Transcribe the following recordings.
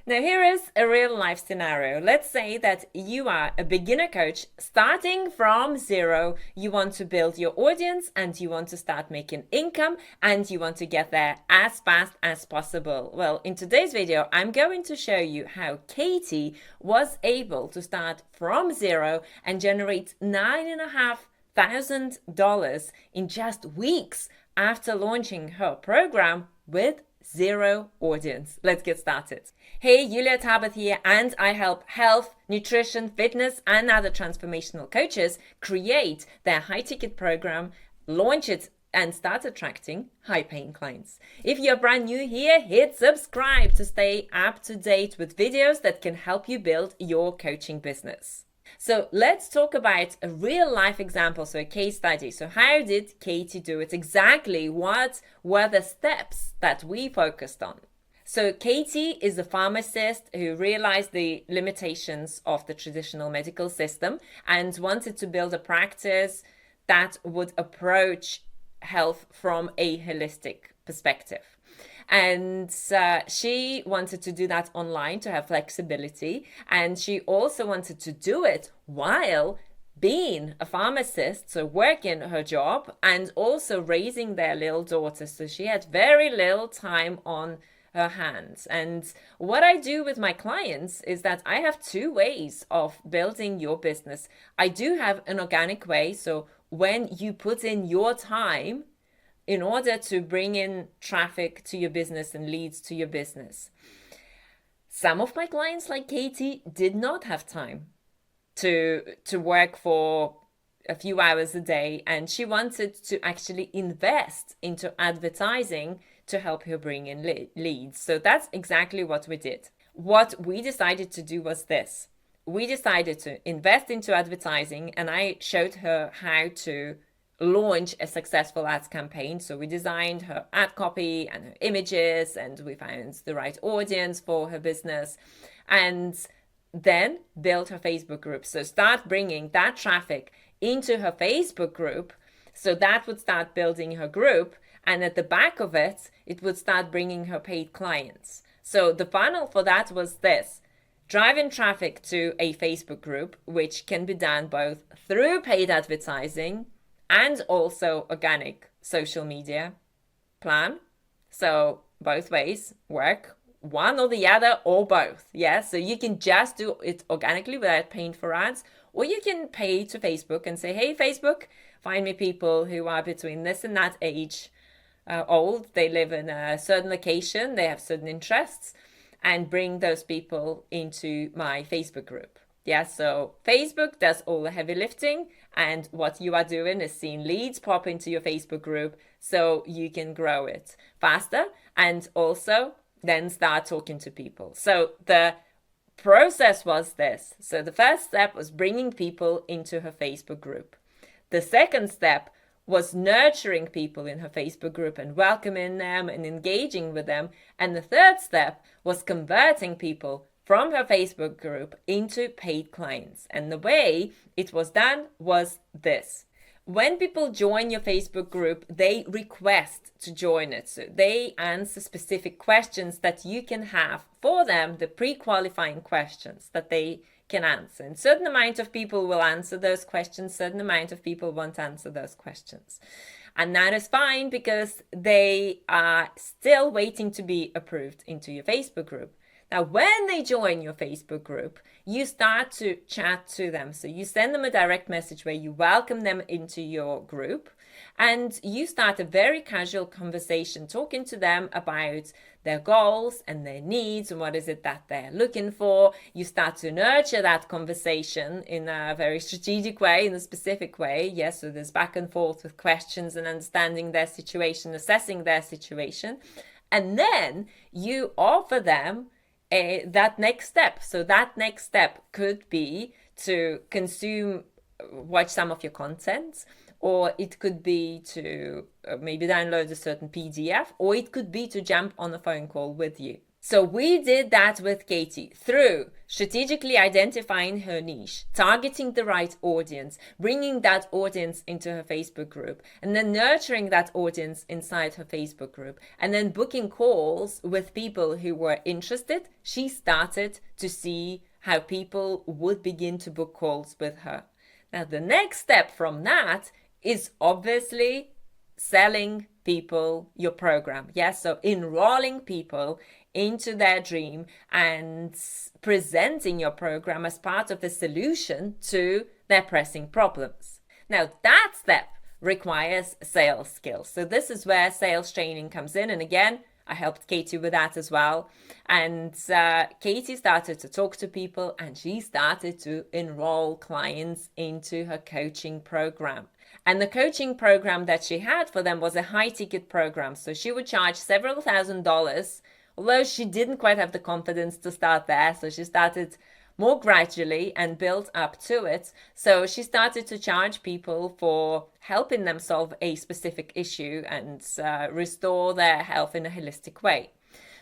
Now, here is a real life scenario. Let's say that you are a beginner coach starting from zero. You want to build your audience and you want to start making income and you want to get there as fast as possible. Well, in today's video, I'm going to show you how Katie was able to start from zero and generate $9,500 in just weeks after launching her program with zero audience. Let's get started. Hey, Julia Tabet here, and I help health, nutrition, fitness, and other transformational coaches create their high-ticket program, launch it, and start attracting high-paying clients. If you're brand new here, hit subscribe to stay up to date with videos that can help you build your coaching business. So let's talk about a real life example, so a case study. So how did Katie do it? Exactly what were the steps that we focused on? So Katie is a pharmacist who realized the limitations of the traditional medical system and wanted to build a practice that would approach health from a holistic perspective. And she wanted to do that online to have flexibility. And she also wanted to do it while being a pharmacist, so working her job and also raising their little daughter. So she had very little time on her hands. And what I do with my clients is that I have two ways of building your business. I do have an organic way. So when you put in your time in order to bring in traffic to your business and leads to your business. Some of my clients, like Katie, did not have time to work for a few hours a day, and she wanted to actually invest into advertising to help her bring in leads. So that's exactly what we did. What we decided to do was this. We decided to invest into advertising, and I showed her how to launch a successful ads campaign. So we designed her ad copy and her images, and we found the right audience for her business, and then built her Facebook group. So start bringing that traffic into her Facebook group. So that would start building her group, and at the back of it, it would start bringing her paid clients. So the funnel for that was this: driving traffic to a Facebook group, which can be done both through paid advertising and also organic social media plan. So both ways work, one or the other or both. Yeah, so you can just do it organically without paying for ads, or you can pay to Facebook and say, hey, Facebook, find me people who are between this and that age, old, they live in a certain location, they have certain interests, and bring those people into my Facebook group. Yeah, so Facebook does all the heavy lifting, and what you are doing is seeing leads pop into your Facebook group so you can grow it faster and also then start talking to people. So the process was this. So the first step was bringing people into her Facebook group. The second step was nurturing people in her Facebook group and welcoming them and engaging with them. And the third step was converting people from her Facebook group into paid clients. And the way it was done was this. When people join your Facebook group, they request to join it. So they answer specific questions that you can have for them, the pre-qualifying questions that they can answer. And certain amount of people will answer those questions, certain amount of people won't answer those questions. And that is fine because they are still waiting to be approved into your Facebook group. Now, when they join your Facebook group, you start to chat to them. So you send them a direct message where you welcome them into your group and you start a very casual conversation talking to them about their goals and their needs and what is it that they're looking for. You start to nurture that conversation in a very strategic way, in a specific way. Yes, so there's back and forth with questions and understanding their situation, assessing their situation. And then you offer them that next step. So that next step could be to watch some of your content, or it could be to maybe download a certain PDF, or it could be to jump on a phone call with you. So we did that with Katie through strategically identifying her niche, targeting the right audience, bringing that audience into her Facebook group, and then nurturing that audience inside her Facebook group, and then booking calls with people who were interested. She started to see how people would begin to book calls with her. Now, the next step from that is obviously selling people your program. Yes, so enrolling people into their dream and presenting your program as part of the solution to their pressing problems. Now, that step requires sales skills. So this is where sales training comes in. And again, I helped Katie with that as well. And Katie started to talk to people and she started to enroll clients into her coaching program. And the coaching program that she had for them was a high ticket program. So she would charge several $1,000s, although she didn't quite have the confidence to start there. So she started more gradually and built up to it. So she started to charge people for helping them solve a specific issue and restore their health in a holistic way.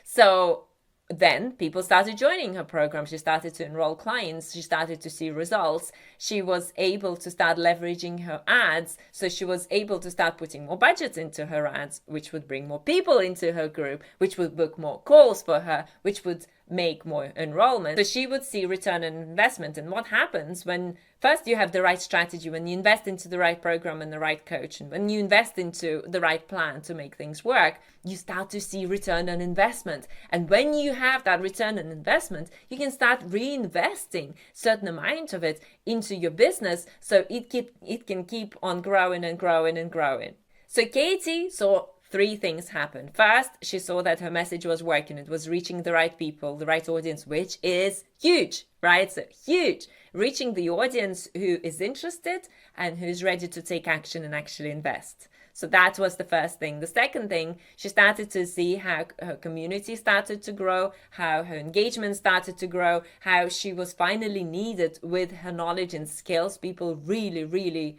So then people started joining her program. She started to enroll clients. She started to see results. She was able to start leveraging her ads. So she was able to start putting more budgets into her ads, which would bring more people into her group, which would book more calls for her, which would make more enrollment. So she would see return on investment. And what happens when first you have the right strategy, when you invest into the right program and the right coach, and when you invest into the right plan to make things work, you start to see return on investment. And when you have that return on investment, you can start reinvesting certain amount of it into your business so it can keep on growing and growing and growing. So Katie saw three things happen. First, she saw that her message was working. It was reaching the right people, the right audience, which is huge, right? So huge. Reaching the audience who is interested and who's ready to take action and actually invest. So that was the first thing. The second thing, she started to see how her community started to grow, how her engagement started to grow, how she was finally needed with her knowledge and skills. People really, really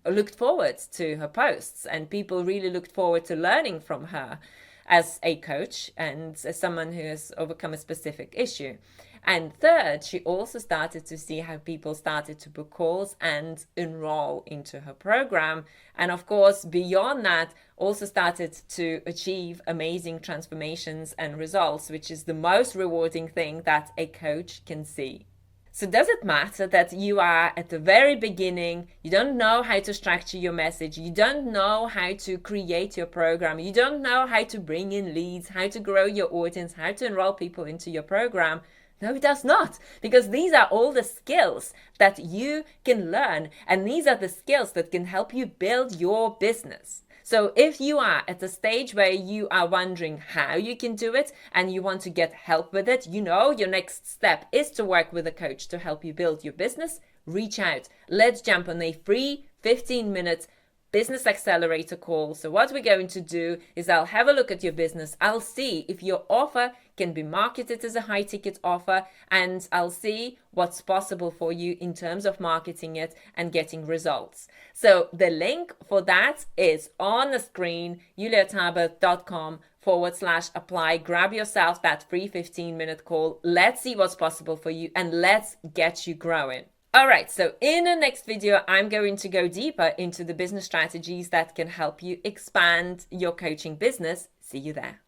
looked forward to her posts and people really looked forward to learning from her as a coach and as someone who has overcome a specific issue. And third, she also started to see how people started to book calls and enroll into her program. And of course, beyond that, also started to achieve amazing transformations and results, which is the most rewarding thing that a coach can see. So does it matter that you are at the very beginning, you don't know how to structure your message, you don't know how to create your program, you don't know how to bring in leads, how to grow your audience, how to enroll people into your program? No, it does not, because these are all the skills that you can learn, and these are the skills that can help you build your business. So if you are at the stage where you are wondering how you can do it and you want to get help with it, you know your next step is to work with a coach to help you build your business, reach out. Let's jump on a free 15-minute business accelerator call. So what we're going to do is I'll have a look at your business. I'll see if your offer can be marketed as a high ticket offer, and I'll see what's possible for you in terms of marketing it and getting results. So the link for that is on the screen, juliatabert.com/apply. Grab yourself that free 15-minute call. Let's see what's possible for you and let's get you growing. All right, so in the next video, I'm going to go deeper into the business strategies that can help you expand your coaching business. See you there.